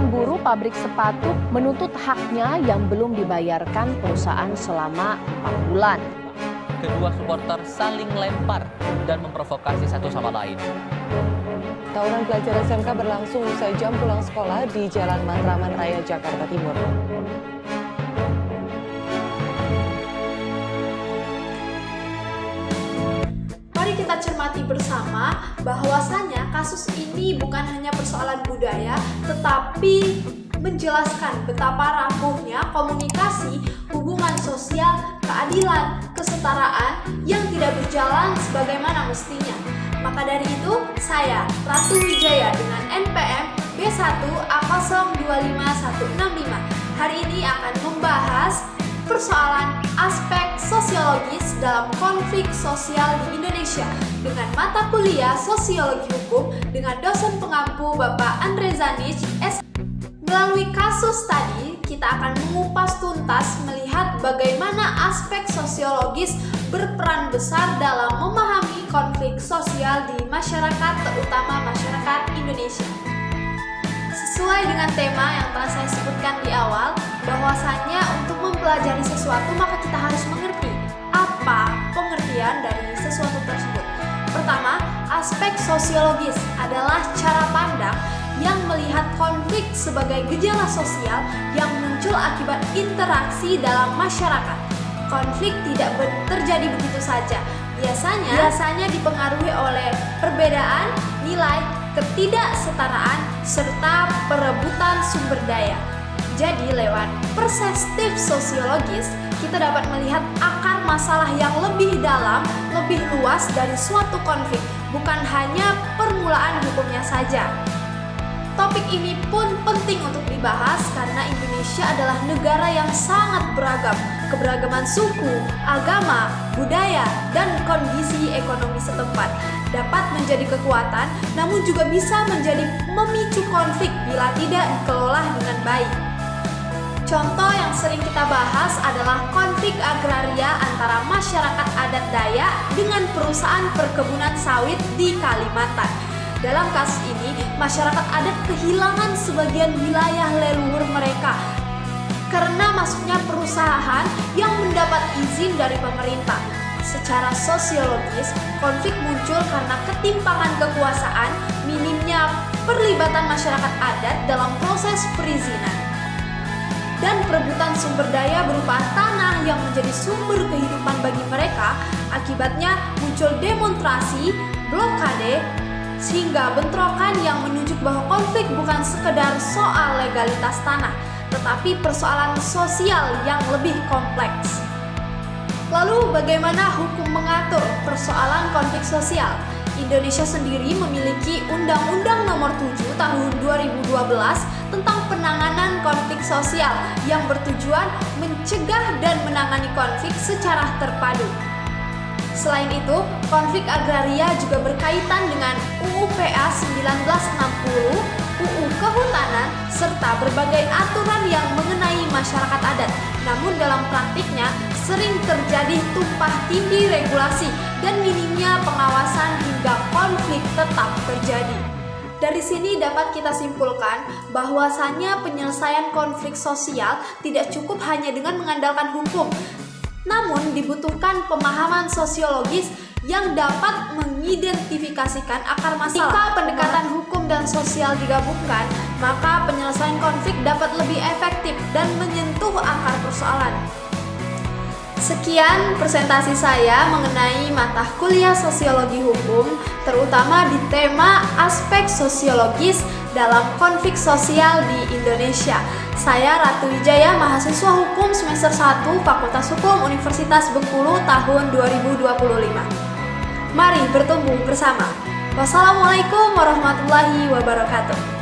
Ratusan buruh pabrik sepatu menuntut haknya yang belum dibayarkan perusahaan selama 4 bulan. Kedua supporter saling lempar dan memprovokasi satu sama lain. Tawuran pelajar SMK berlangsung usai jam pulang sekolah di Jalan Matraman Raya, Jakarta Timur. Mari kita cermati bersama bahwasannya kasus ini bukan hanya persoalan budaya, tetapi menjelaskan betapa rapuhnya komunikasi, hubungan sosial, keadilan, kesetaraan yang tidak berjalan sebagaimana mestinya. Maka dari itu, saya, Ratu Wijaya dengan NPM B1A025165 hari ini akan membahas persoalan aspek sosiologis dalam konflik sosial di Indonesia dengan mata kuliah Sosiologi Hukum dengan dosen pengampu Bapak Andre Zanic S. Melalui kasus tadi, kita akan mengupas tuntas melihat bagaimana aspek sosiologis berperan besar dalam memahami konflik sosial di masyarakat, terutama masyarakat Indonesia. Sesuai dengan tema yang telah saya sebutkan di awal, bahwasannya untuk mempelajari sesuatu maka kita harus mengerti apa pengertian dari sesuatu tersebut. Pertama, aspek sosiologis adalah cara pandang yang melihat konflik sebagai gejala sosial yang muncul akibat interaksi dalam masyarakat. Konflik tidak terjadi begitu saja. Biasanya dipengaruhi oleh perbedaan nilai, ketidaksetaraan, serta perebutan sumber daya. Jadi lewat perspektif sosiologis, kita dapat melihat akar masalah yang lebih dalam, lebih luas dari suatu konflik, bukan hanya permulaan hukumnya saja. Topik ini pun penting untuk dibahas karena Indonesia adalah negara yang sangat beragam. Keberagaman suku, agama, budaya, dan kondisi ekonomi setempat dapat menjadi kekuatan, namun juga bisa menjadi memicu konflik bila tidak dikelola dengan baik. Contoh yang sering kita bahas adalah konflik agraria antara masyarakat adat Dayak dengan perusahaan perkebunan sawit di Kalimantan. Dalam kasus ini, masyarakat adat kehilangan sebagian wilayah leluhur mereka karena masuknya perusahaan yang mendapat izin dari pemerintah. Secara sosiologis, konflik muncul karena ketimpangan kekuasaan, minimnya perlibatan masyarakat adat dalam proses perizinan, dan perebutan sumber daya berupa tanah yang menjadi sumber kehidupan bagi mereka. Akibatnya muncul demonstrasi, blokade, sehingga bentrokan yang menunjuk bahwa konflik bukan sekedar soal legalitas tanah, tetapi persoalan sosial yang lebih kompleks. Lalu bagaimana hukum mengatur persoalan konflik sosial? Indonesia sendiri memiliki Undang-Undang Nomor 7 Tahun 2012 tentang penanganan konflik sosial yang bertujuan mencegah dan menangani konflik secara terpadu. Selain itu, konflik agraria juga berkaitan dengan UU PA 1960, UU Kehutanan, serta berbagai aturan yang mengenai masyarakat adat. Namun dalam praktiknya, sering terjadi tumpah tindih regulasi dan minimnya pengawasan hingga konflik tetap terjadi. Dari sini dapat kita simpulkan bahwasannya penyelesaian konflik sosial tidak cukup hanya dengan mengandalkan hukum, namun dibutuhkan pemahaman sosiologis yang dapat mengidentifikasikan akar masalah. Jika pendekatan hukum dan sosial digabungkan, maka penyelesaian konflik dapat lebih efektif dan menyentuh akar persoalan. Sekian presentasi saya mengenai mata kuliah Sosiologi Hukum, terutama di tema aspek sosiologis dalam konflik sosial di Indonesia. Saya Ratu Wijaya, mahasiswa Hukum semester 1 Fakultas Hukum Universitas Bengkulu tahun 2025. Mari bertumbuh bersama. Wassalamualaikum warahmatullahi wabarakatuh.